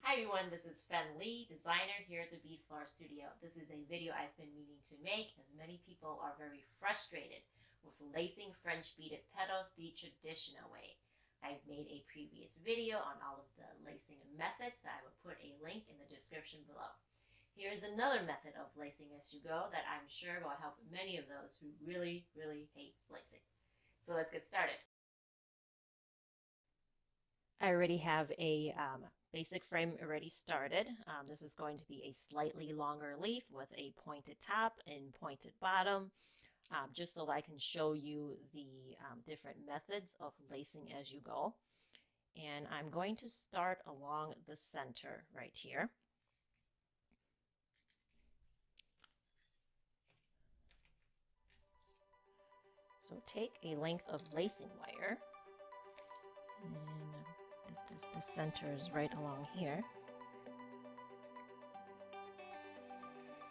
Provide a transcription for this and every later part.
Hi everyone, this is Fen Lee, designer here at the Bead Flora studio. This is a video I've been meaning to make as many people are very frustrated with lacing French beaded petals the traditional way. I've made a previous video on all of the lacing methods that I will put a link in the description below. Here's another method of lacing as you go that I'm sure will help many of those who really hate lacing. So let's get started. I already have a basic frame already started. This is going to be a slightly longer leaf with a pointed top and pointed bottom, just so that I can show you the different methods of lacing as you go. And I'm going to start along the center right here. So take a length of lacing wire, and the center is right along here.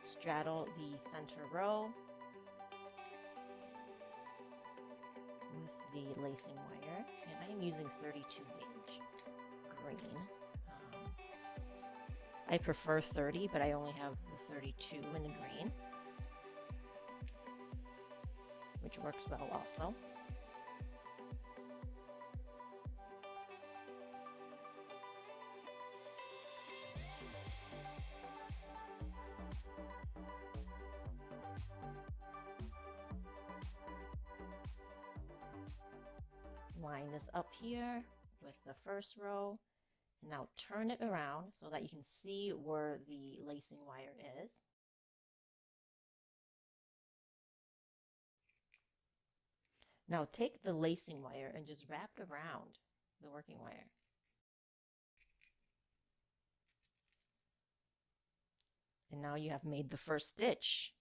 Straddle the center row with the lacing wire, and I am using 32 gauge green. I prefer 30, but I only have the 32 in the green, which works well also. Line this up here with the first row, and now turn it around so that you can see where the lacing wire is. Now take the lacing wire and just wrap it around the working wire. And now you have made the first stitch.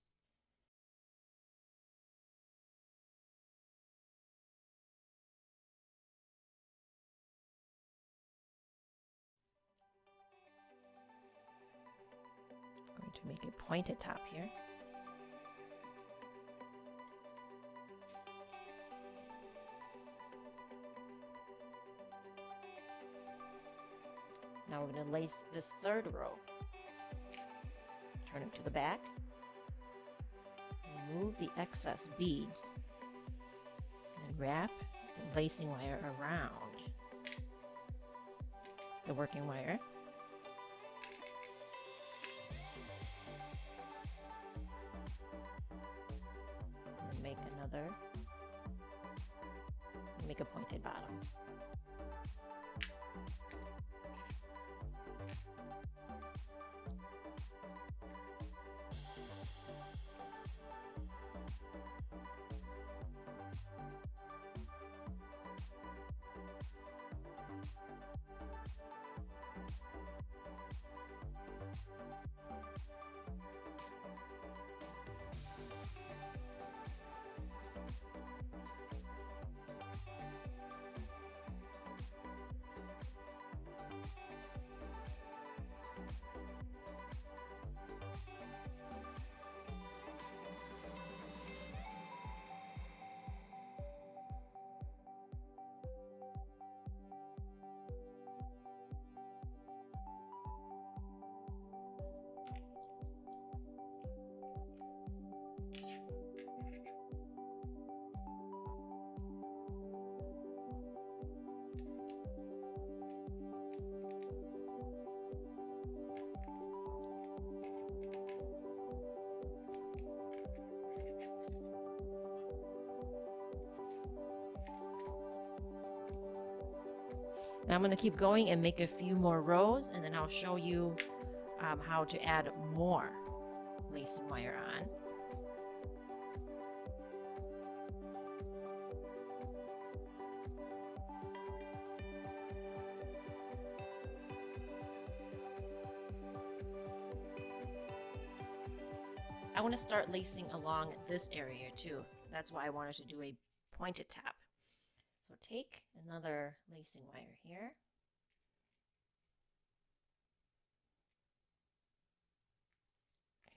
I'm going to make a pointed top here. Now we're going to lace this third row. Turn it to the back. Remove the excess beads and wrap the lacing wire around the working wire. And make a pointed bottom. Now I'm going to keep going and make a few more rows, and then I'll show you how to add more lacing wire on. I want to start lacing along this area too. That's why I wanted to do a pointed top. So take another lacing wire here.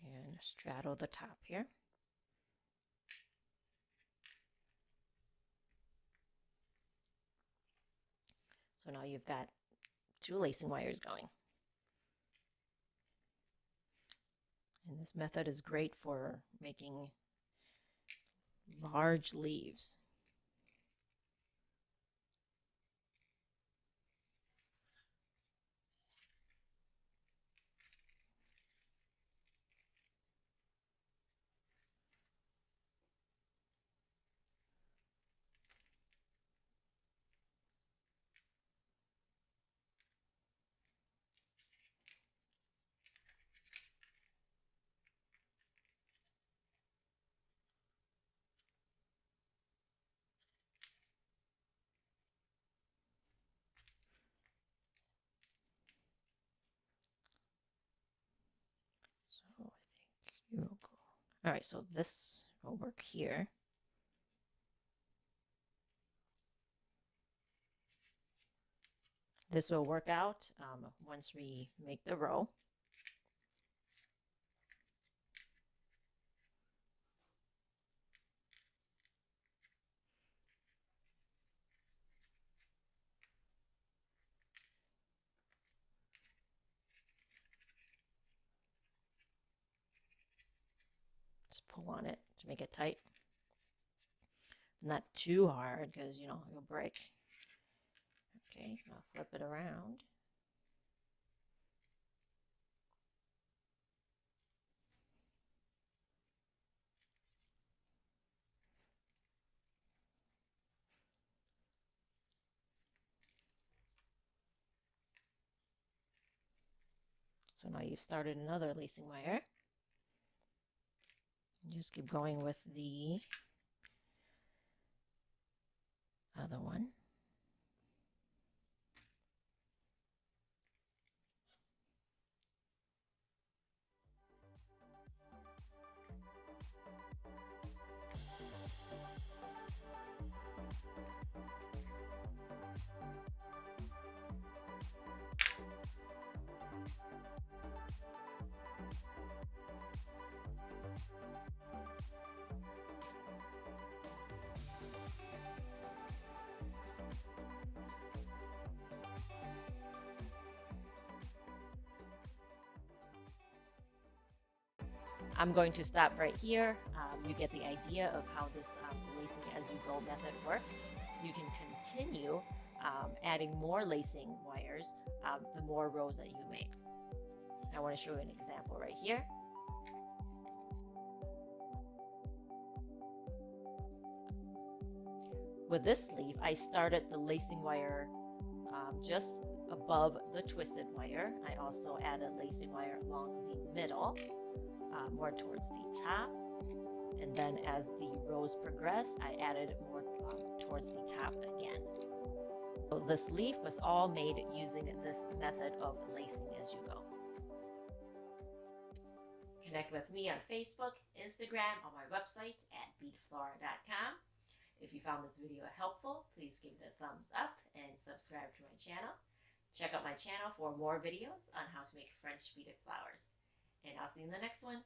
And straddle the top here. So now you've got two lacing wires going. This method is great for making large leaves. So I think you will go. All right, so this will work here. This will work out once we make the row. Just pull on it to make it tight. Not too hard because, you know, it'll break. Okay, I'll flip it around. So now you've started another lacing wire. And just keep going with the other one. I'm going to stop right here. You get the idea of how this lacing as you go method works. You can continue adding more lacing wires the more rows that you make. I want to show you an example right here. With this leaf, I started the lacing wire just above the twisted wire. I also added lacing wire along the middle, more towards the top. And then as the rows progress, I added more towards the top again. So this leaf was all made using this method of lacing as you go. Connect with me on Facebook, Instagram, or my website at beadflora.com. If you found this video helpful, please give it a thumbs up and subscribe to my channel. Check out my channel for more videos on how to make French beaded flowers. And I'll see you in the next one.